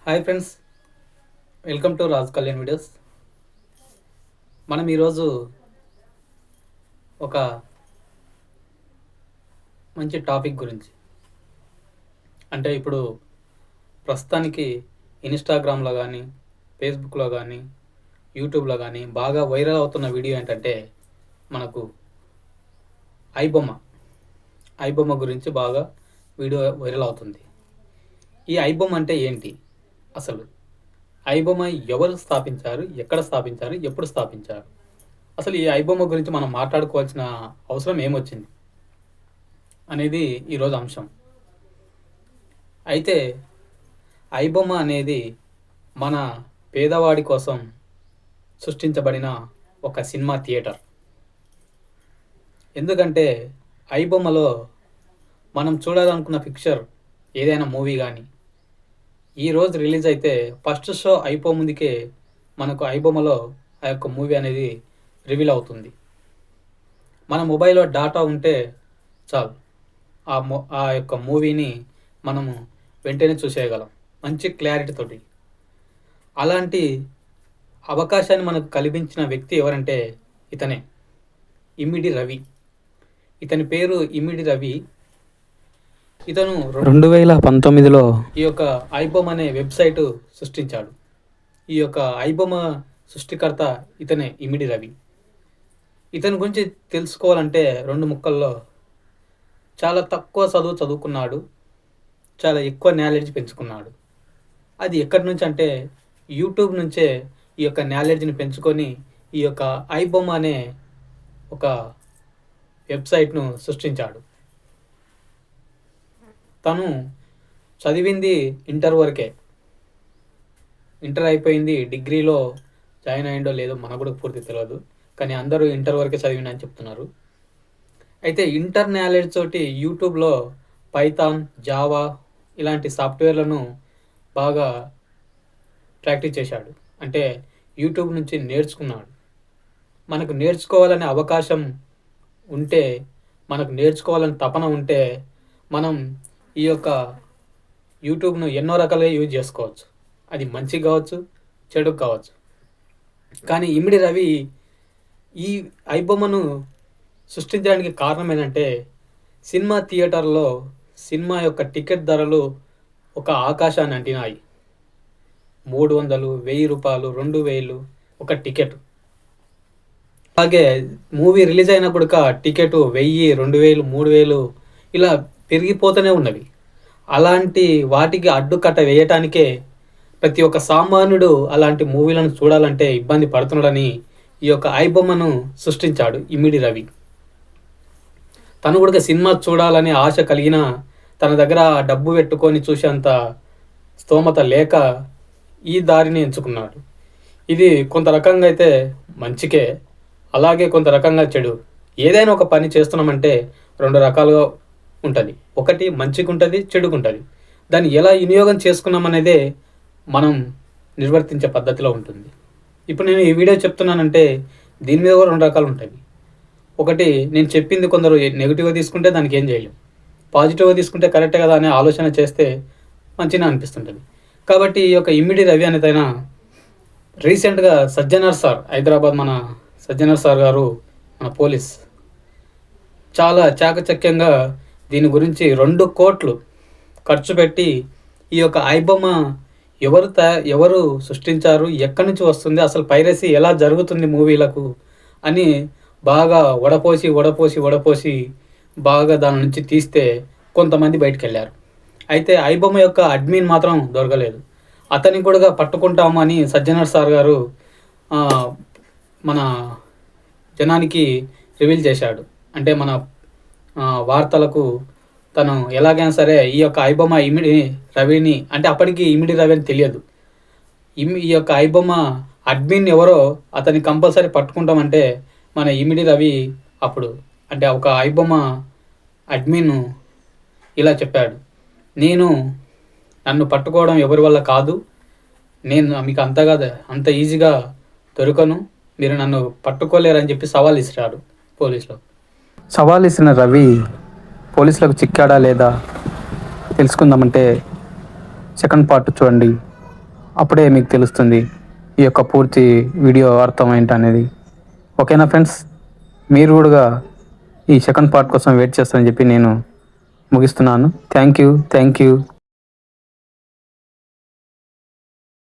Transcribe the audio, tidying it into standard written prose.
Hi friends, welcome to Raj Kalyan videos. మనం ఈరోజు ఒక మంచి టాపిక్ గురించి, అంటే ఇప్పుడు ప్రస్తుతానికి ఇన్స్టాగ్రామ్లో కానీ, ఫేస్బుక్లో కానీ, యూట్యూబ్లో కానీ బాగా వైరల్ అవుతున్న వీడియో ఏంటంటే మనకు ఐబొమ్మ గురించి బాగా వీడియో వైరల్ అవుతుంది. ఈ ఐబొమ్మ అంటే ఏంటి? అసలు ఐబొమ్మ ఎవరు స్థాపించారు, ఎక్కడ స్థాపించారు, ఎప్పుడు స్థాపించారు? అసలు ఈ ఐబొమ్మ గురించి మనం మాట్లాడుకోవాల్సిన అవసరం ఏమొచ్చింది అనేది ఈరోజు అంశం. అయితే ఐబొమ్మ అనేది మన పేదవాడి కోసం సృష్టించబడిన ఒక సినిమా థియేటర్. ఎందుకంటే ఐబొమ్మలో మనం చూడాలనుకున్న పిక్చర్ ఏదైనా మూవీ కానీ ఈరోజు రిలీజ్ అయితే ఫస్ట్ షో అయిపో ముందుకే మనకు ఐబొమ్మలో ఆ యొక్క మూవీ అనేది రివీల్ అవుతుంది. మన మొబైల్లో డాటా ఉంటే చాలు, ఆ యొక్క మూవీని మనము వెంటనే చూసేయగలం మంచి క్లారిటీతోటి. అలాంటి అవకాశాన్ని మనకు కల్పించిన వ్యక్తి ఎవరంటే ఇతనే, ఇమ్మిడి రవి. ఇతని పేరు ఇమ్మిడి రవి. ఇతను 2019లో ఈ యొక్క ఐబొమ్మ అనే వెబ్సైటు సృష్టించాడు. ఈ యొక్క ఐబొమ్మ సృష్టికర్త ఇతనే, ఇమ్మిడి రవి. ఇతని గురించి తెలుసుకోవాలంటే రెండు ముక్కల్లో, చాలా తక్కువ చదువుకున్నాడు, చాలా ఎక్కువ నాలెడ్జ్ పెంచుకున్నాడు. అది ఎక్కడి నుంచి అంటే యూట్యూబ్ నుంచే ఈ యొక్క నాలెడ్జ్ని పెంచుకొని ఈ యొక్క ఐబొమ్మ అనే ఒక వెబ్సైట్ను సృష్టించాడు. తను చదివింది ఇంటర్ వరకే. ఇంటర్ అయిపోయింది, డిగ్రీలో జాయిన్ అయ్యిండో లేదో మనకు కూడా పూర్తి తెలియదు, కానీ అందరూ ఇంటర్ వరకే చదివిండని చెప్తున్నారు. అయితే ఇంటర్ నాలెడ్జ్ తోటి యూట్యూబ్లో పైథాన్, జావా ఇలాంటి సాఫ్ట్వేర్లను బాగా ప్రాక్టీస్ చేశాడు. అంటే యూట్యూబ్ నుంచి నేర్చుకున్నాడు. మనకు నేర్చుకోవాలనే అవకాశం ఉంటే, మనకు నేర్చుకోవాలని తపన ఉంటే మనం ఈ యొక్క యూట్యూబ్ను ఎన్నో రకాలుగా యూజ్ చేసుకోవచ్చు. అది మంచిగా కావచ్చు, చెడుకు కావచ్చు. కానీ ఇమ్మిడి రవి ఈ ఐబొమ్మను సృష్టించడానికి కారణం ఏంటంటే, సినిమా థియేటర్లో సినిమా యొక్క టికెట్ ధరలు ఒక ఆకాశాన్ని అంటినాయి. 300, 1000 రూపాయలు, 2000 ఒక టికెట్. అలాగే మూవీ రిలీజ్ అయినప్పుడు టికెట్ 1000, 2000, 3000 ఇలా పెరిగిపోతూనే ఉన్నవి. అలాంటి వాటికి అడ్డుకట్ట వేయటానికే ప్రతి ఒక్క సామాన్యుడు అలాంటి మూవీలను చూడాలంటే ఇబ్బంది పడుతున్నాడని ఈ యొక్క ఐబొమ్మను సృష్టించాడు ఇమ్మిడి రవి. తను కూడా సినిమా చూడాలని ఆశ కలిగిన, తన దగ్గర డబ్బు పెట్టుకొని చూసేంత స్తోమత లేక ఈ దారిని ఎంచుకున్నాడు. ఇది కొంత రకంగా అయితే మంచికే, అలాగే కొంత రకంగా చెడు. ఏదైనా ఒక పని చేస్తున్నామంటే రెండు రకాలుగా ఉంటుంది. ఒకటి మంచిగా ఉంటుంది, చెడుకు ఉంటుంది. దాన్ని ఎలా వినియోగం చేసుకున్నాం అనేదే మనం నిర్వర్తించే పద్ధతిలో ఉంటుంది. ఇప్పుడు నేను ఈ వీడియో చెప్తున్నానంటే దీని మీద కూడా రెండు రకాలు ఉంటాయి. ఒకటి, నేను చెప్పింది కొందరు నెగిటివ్గా తీసుకుంటే దానికి ఏం చేయలేం, పాజిటివ్గా తీసుకుంటే కరెక్టే కదా అనే ఆలోచన చేస్తే మంచిగా అనిపిస్తుంటుంది. కాబట్టి ఈ యొక్క ఇమ్మిడి రవి అనేదైనా రీసెంట్గా సజ్జనర్ సార్, హైదరాబాద్ మన సజ్జనర్ సార్ గారు, మన పోలీస్, చాలా చాకచక్యంగా దీని గురించి 2 కోట్లు ఖర్చు పెట్టి ఈ యొక్క ఐబొమ్మ ఎవరు సృష్టించారు, ఎక్కడి నుంచి వస్తుంది, అసలు పైరసీ ఎలా జరుగుతుంది మూవీలకు అని బాగా వడపోసి బాగా దాని నుంచి తీస్తే కొంతమంది బయటకు వెళ్ళారు. అయితే ఐబొమ్మ యొక్క అడ్మిన్ మాత్రం దొరకలేదు. అతన్ని కూడా పట్టుకుంటామని సజ్జనర్ సార్ గారు మన జనానికి రివీల్ చేశాడు. అంటే మన వార్తలకు తను ఎలాగైనా సరే ఈ యొక్క ఐబొమ్మ ఇమ్మిడి రవిని, అంటే అప్పటికి ఇమ్మిడి రవి అని తెలియదు, ఈ యొక్క ఐబొమ్మ అడ్మిన్ ఎవరో అతన్ని కంపల్సరీ పట్టుకుంటామంటే మన ఇమ్మిడి రవి అప్పుడు, అంటే ఒక ఐబొమ్మ అడ్మిన్ ఇలా చెప్పాడు, నన్ను పట్టుకోవడం ఎవరి వల్ల కాదు, నేను మీకు అంత ఈజీగా దొరకను, మీరు నన్ను పట్టుకోలేరని చెప్పి సవాల్ ఇస్తాడు పోలీసులు. సవాల్ ఇసిన రవి పోలీసులకు చిక్కాడా లేదా తెలుసుకుందామంటే సెకండ్ పార్ట్ చూడండి. అప్పుడే మీకు తెలుస్తుంది ఈ యొక్క పూర్తి వీడియో అర్థం ఏంటనేది. ఓకేనా ఫ్రెండ్స్, మీరు కూడా ఈ సెకండ్ పార్ట్ కోసం వెయిట్ చేస్తారని చెప్పి నేను ముగిస్తున్నాను. Thank you.